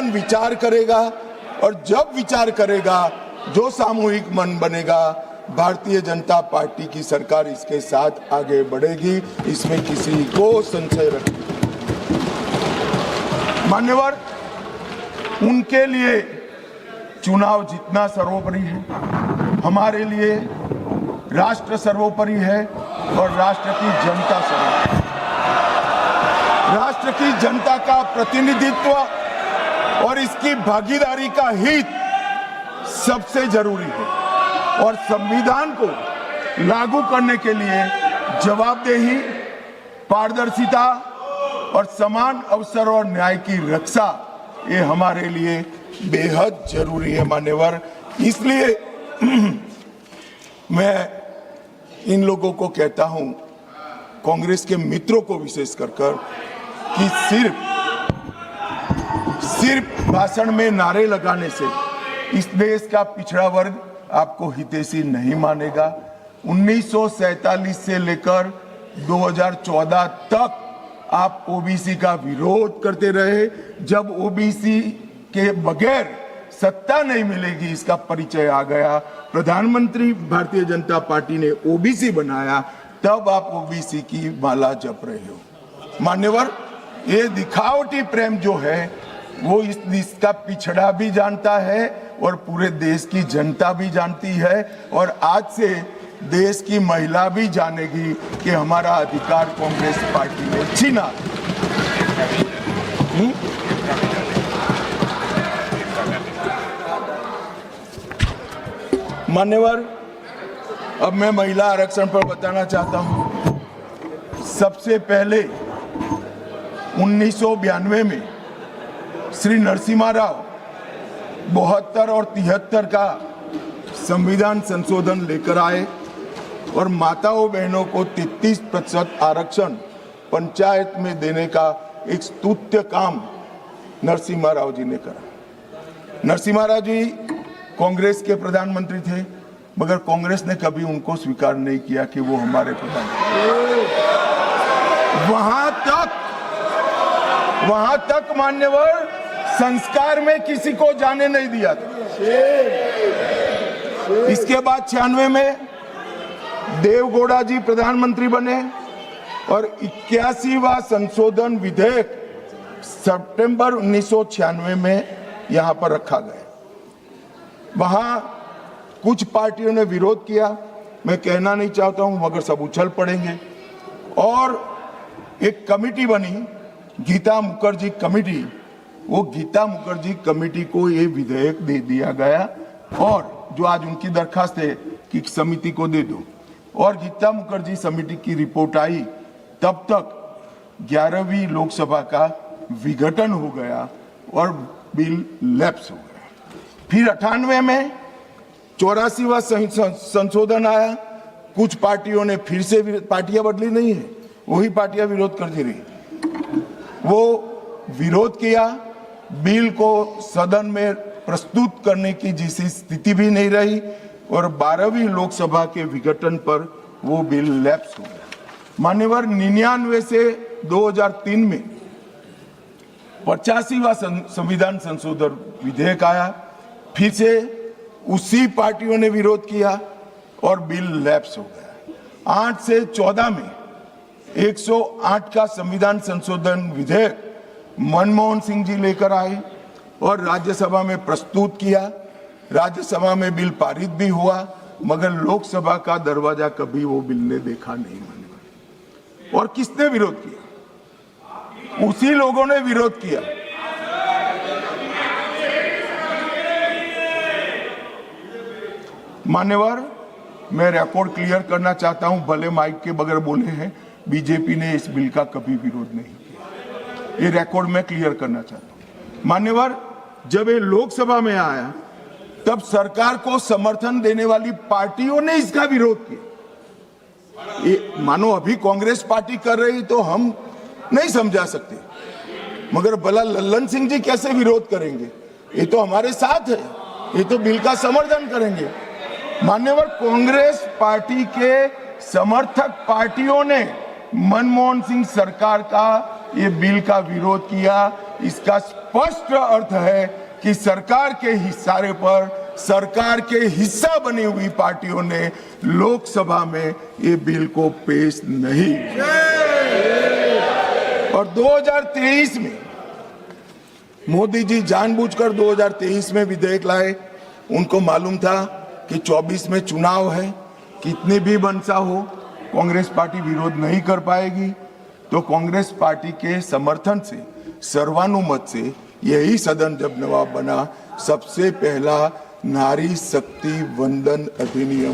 संसद विचार करेगा और जब विचार करेगा जो सामूहिक मन बनेगा, भारतीय जनता पार्टी की सरकार इसके साथ आगे बढ़ेगी, इसमें किसी को संशय रखने। मान्यवर, उनके लिए चुनाव जीतना सर्वोपरि है, हमारे लिए राष्ट्र सर्वोपरि है और राष्ट्र की जनता सर्वोपरि। राष्ट्र की जनता का प्रतिनिधित्व और इसकी भागीदारी का हित सबसे जरूरी है और संविधान को लागू करने के लिए जवाबदेही, पारदर्शिता और समान अवसर और न्याय की रक्षा ये हमारे लिए बेहद जरूरी है। मान्यवर, इसलिए मैं इन लोगों को कहता हूं, कांग्रेस के मित्रों को विशेष कर कि सिर्फ भाषण में नारे लगाने से इस देश का पिछड़ा वर्ग आपको हितैषी नहीं मानेगा। 1947 से लेकर 2014 तक आप ओबीसी का विरोध करते रहे। जब ओबीसी के बगैर सत्ता नहीं मिलेगी इसका परिचय आ गया, प्रधानमंत्री भारतीय जनता पार्टी ने ओबीसी बनाया, तब आप ओबीसी की माला जप रहे हो। मान्यवर, ये दिखावटी प्रेम जो है वो इस देश का पिछड़ा भी जानता है और पूरे देश की जनता भी जानती है और आज से देश की महिला भी जानेगी कि हमारा अधिकार कांग्रेस पार्टी ने छीना। मान्यवर, अब मैं महिला आरक्षण पर बताना चाहता हूं। सबसे पहले 1992 में श्री नरसिम्हा राव 72 और 73 का संविधान संशोधन लेकर आए और माताओं बहनों को 33% आरक्षण पंचायत में देने का एक स्तुत्य काम नरसिम्हा राव जी ने करा। नरसिम्हा राव जी कांग्रेस के प्रधानमंत्री थे, मगर कांग्रेस ने कभी उनको स्वीकार नहीं किया कि वो हमारे प्रधानमंत्री। वहां तक मान्यवर संस्कार में किसी को जाने नहीं दिया था। इसके बाद 96 में देवगौड़ा जी प्रधानमंत्री बने और 81वां संशोधन विधेयक सितंबर 1996 में यहां पर रखा गया। वहां कुछ पार्टियों ने विरोध किया, मैं कहना नहीं चाहता हूं, मगर सब उछल पड़ेंगे और एक कमेटी बनी, गीता मुखर्जी कमेटी। वो गीता मुखर्जी कमेटी को ये विधेयक दे दिया गया और जो आज उनकी दरखास्त है कि समिति को दे दो, और गीता मुखर्जी समिति की रिपोर्ट आई, तब तक 11वीं लोकसभा का विघटन हो गया और बिल लैप्स हो गया। फिर 98 में 84वां संशोधन आया। कुछ पार्टियों ने फिर से, पार्टियां बदली नहीं है, वही पार्टियां विरोध करती रही। वो विरोध किया, बिल को सदन में प्रस्तुत करने की जैसी स्थिति भी नहीं रही और 12वीं लोकसभा के विघटन पर वो बिल लैप्स हो गया। मान्यवर, 99 से 2003 में 85वां संविधान संशोधन विधेयक आया, फिर से उसी पार्टियों ने विरोध किया और बिल लैप्स हो गया। 8 से 14 में 108 का संविधान संशोधन विधेयक मनमोहन सिंह जी लेकर आए और राज्यसभा में प्रस्तुत किया। राज्यसभा में बिल पारित भी हुआ, मगर लोकसभा का दरवाजा कभी वो बिल ने देखा नहीं। और किसने विरोध किया? उसी लोगों ने विरोध किया। मान्यवर, मैं रिकॉर्ड क्लियर करना चाहता हूं, भले माइक के बगैर बोले हैं, बीजेपी ने इस बिल का कभी विरोध नहीं किया। ये रिकॉर्ड मैं क्लियर करना चाहता हूं। मान्यवर, जब ये लोकसभा में आया तब सरकार को समर्थन देने वाली पार्टियों ने इसका विरोध किया। मानो अभी कांग्रेस पार्टी कर रही तो हम नहीं समझा सकते, मगर भला लल्लन सिंह जी कैसे विरोध करेंगे? ये तो हमारे साथ है, ये तो बिल का समर्थन करेंगे। मान्यवर, कांग्रेस पार्टी के समर्थक पार्टियों ने मनमोहन सिंह सरकार का ये बिल का विरोध किया। इसका स्पष्ट अर्थ है कि सरकार के इशारे पर सरकार के हिस्सा बनी हुई पार्टियों ने लोकसभा में ये बिल को पेश नहीं। और 2023 में मोदी जी जानबूझकर 2023 में विधेयक लाए। उनको मालूम था कि 24 में चुनाव है, कितनी भी मनसा हो कांग्रेस पार्टी विरोध नहीं कर पाएगी। तो कांग्रेस पार्टी के समर्थन से सर्वानुमत से यही सदन जब नवाब बना, सबसे पहला नारी शक्ति वंदन अधिनियम